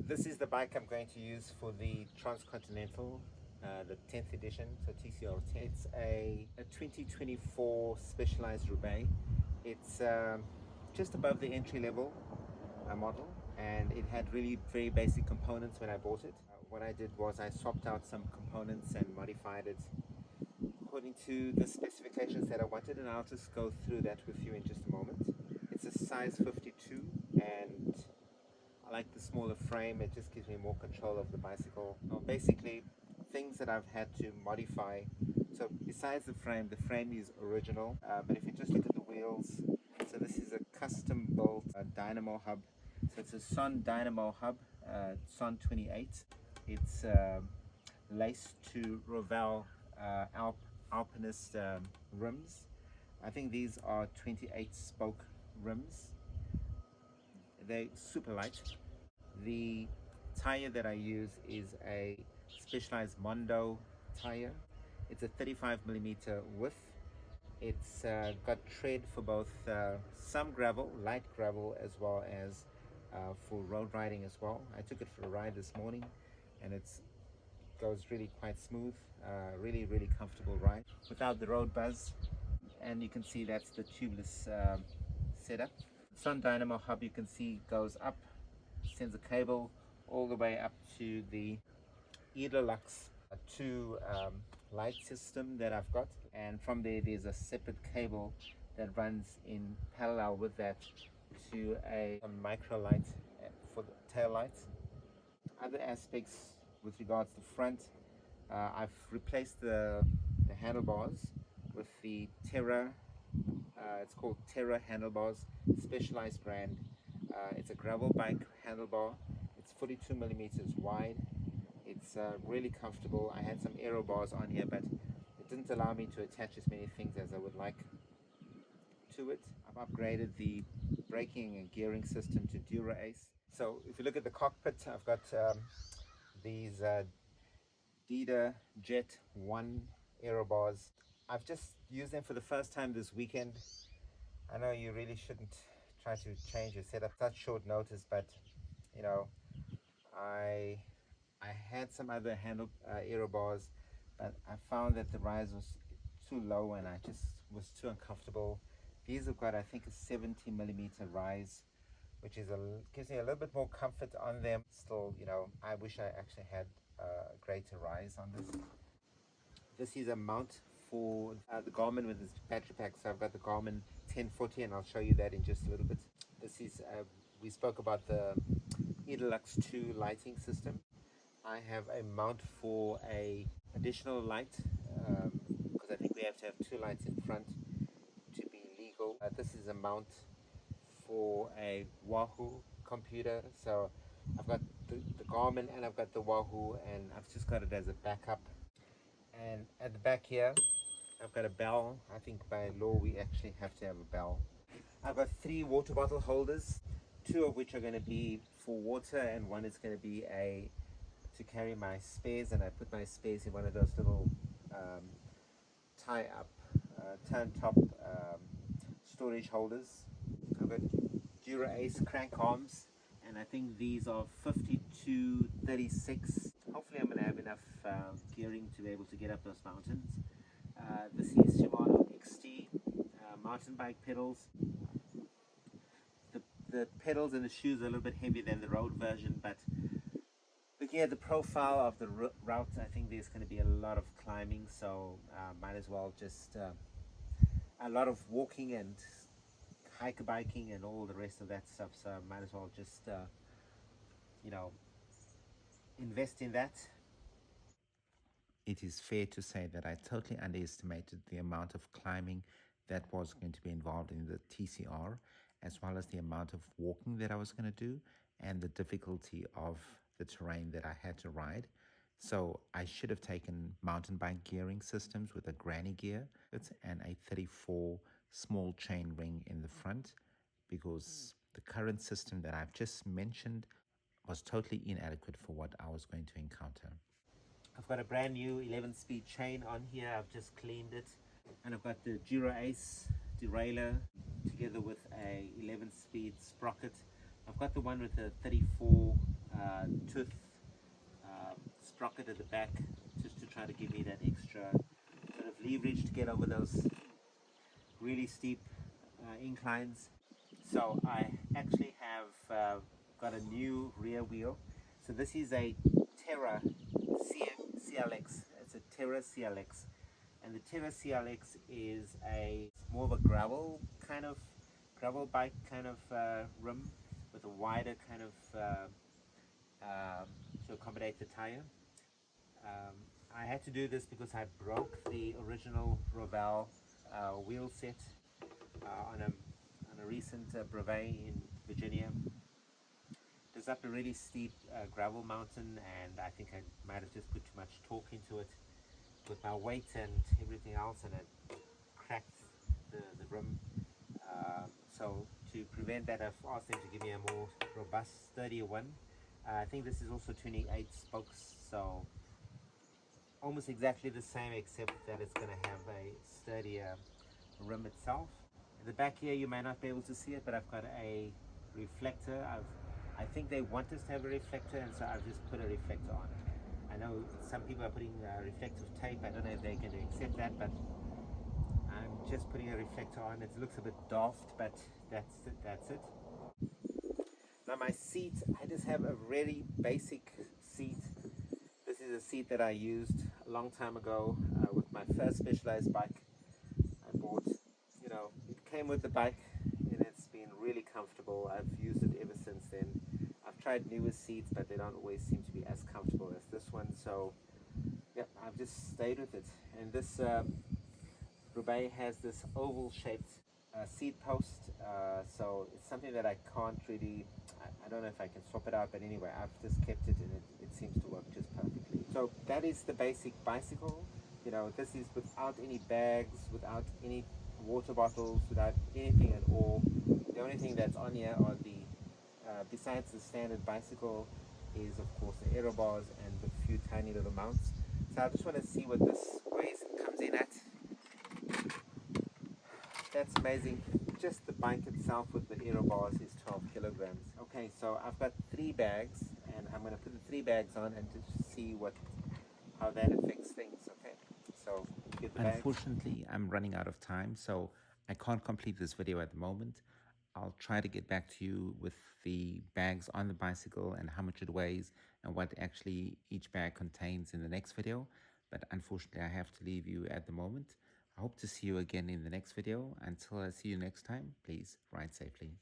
This is the bike I'm going to use for the Transcontinental, the 10th edition, so TCR 10. It's a 2024 Specialized Roubaix. It's just above the entry level model, and it had really very basic components when I bought it. What I did was I swapped out some components and modified it according to the specifications that I wanted, and I'll just go through that with you in just a moment. It's a size 52, and I like the smaller frame. It just gives me more control of the bicycle. Basically, things that I've had to modify. So besides the frame is original, but if you just look at the wheels, so this is a custom built dynamo hub. So it's a Son dynamo hub, Son 28. It's laced to Roval Alpinist rims. I think these are 28 spoke rims. They're super light. The tire that I use is a Specialized Mondo tire. It's a 35mm width. It's got tread for both some gravel, light gravel, as well as for road riding as well. I took it for a ride this morning, and it goes really quite smooth. Really comfortable ride without the road buzz. And you can see that's the tubeless setup. Sun Dynamo hub, you can see, goes up, sends a cable all the way up to the Edelux 2 light system that I've got, and from there's a separate cable that runs in parallel with that to a micro light for the tail lights. Other aspects with regards to front, I've replaced the handlebars with the Terra. It's called Terra handlebars, Specialized brand. It's a gravel bike handlebar. It's 42mm wide. It's really comfortable. I had some aero bars on here, but it didn't allow me to attach as many things as I would like to it. I've upgraded the braking and gearing system to Dura Ace. So if you look at the cockpit, I've got these Dida Jet 1 aero bars. I've just used them for the first time this weekend. I know you really shouldn't try to change your setup such short notice, but you know, I had some other aero bars, but I found that the rise was too low and I just was too uncomfortable. These have got, I think, a 70mm rise, which is gives me a little bit more comfort on them. Still, you know, I wish I actually had a greater rise on this. This is a mount for the Garmin with this battery pack. So I've got the Garmin 1040, and I'll show you that in just a little bit. This is, we spoke about the Edelux 2 lighting system. I have a mount for a additional light, because I think we have to have 2 lights in front to be legal. This is a mount for a Wahoo computer. So I've got the Garmin and I've got the Wahoo, and I've just got it as a backup. And at the back here, I've got a bell. I think by law we actually have to have a bell. I've got 3 water bottle holders, 2 of which are going to be for water, and 1 is going to be to carry my spares, and I put my spares in one of those little tie-up, turn-top storage holders. I've got Dura Ace crank arms, and I think these are 52-36. Hopefully I'm going to have enough gearing to be able to get up those mountains. This is Shimano XT mountain bike pedals. The pedals and the shoes are a little bit heavier than the road version, but looking at the profile of the route, I think there's going to be a lot of climbing, so might as well just a lot of walking and hike biking and all the rest of that stuff, so might as well just you know, invest in that. It is fair to say that I totally underestimated the amount of climbing that was going to be involved in the TCR, as well as the amount of walking that I was going to do and the difficulty of the terrain that I had to ride. So I should have taken mountain bike gearing systems with a granny gear and a 34 small chain ring in the front, because the current system that I've just mentioned was totally inadequate for what I was going to encounter. I've got a brand new 11-speed chain on here. I've just cleaned it, and I've got the Dura Ace derailleur together with a 11-speed sprocket. I've got the one with the 34 sprocket at the back just to try to give me that extra bit of leverage to get over those really steep inclines. So I actually have got a new rear wheel. So this is a Terra CLX. It's a Terra CLX, and the Terra CLX is a more of a gravel bike kind of rim with a wider kind of to accommodate the tire. I had to do this because I broke the original Ravel wheel set on a recent brevet in Virginia. It was up a really steep gravel mountain, and I think I might have just put too much torque into it with my weight and everything else, and it cracked the rim. So to prevent that, I've asked them to give me a more robust, sturdier one. I think this is also 28 spokes, so almost exactly the same, except that it's going to have a sturdier rim itself. In the back here, you may not be able to see it, but I've got a reflector. I think they want us to have a reflector, and so I've just put a reflector on. I know some people are putting reflective tape. I don't know if they're going to accept that, but I'm just putting a reflector on. It looks a bit daft, but that's it. Now my seat, I just have a really basic seat. This is a seat that I used a long time ago with my first Specialized bike I bought. You know, it came with the bike, and it's been really comfortable. I've used it ever since then. I've tried newer seats, but they don't always seem to be as comfortable as this one. So, yeah, I've just stayed with it. And this Roubaix has this oval-shaped seat post, so it's something that I can't really. I don't know if I can swap it out, but anyway, I've just kept it, and it seems to work just perfectly. So that is the basic bicycle. You know, this is without any bags, without any water bottles, without anything at all. The only thing that's on here are the, besides the standard bicycle, is of course the aero bars and the few tiny little mounts. So I just want to see what this weighs and comes in at. That's amazing. Just the bike itself with the aero bars is 12 kilograms. Okay, so I've got 3 bags, and I'm going to put the 3 bags on and just see how that affects things. Okay, so get the bags. Unfortunately, I'm running out of time, so I can't complete this video at the moment. I'll try to get back to you with the bags on the bicycle and how much it weighs and what actually each bag contains in the next video. But unfortunately, I have to leave you at the moment. I hope to see you again in the next video. Until I see you next time, please ride safely.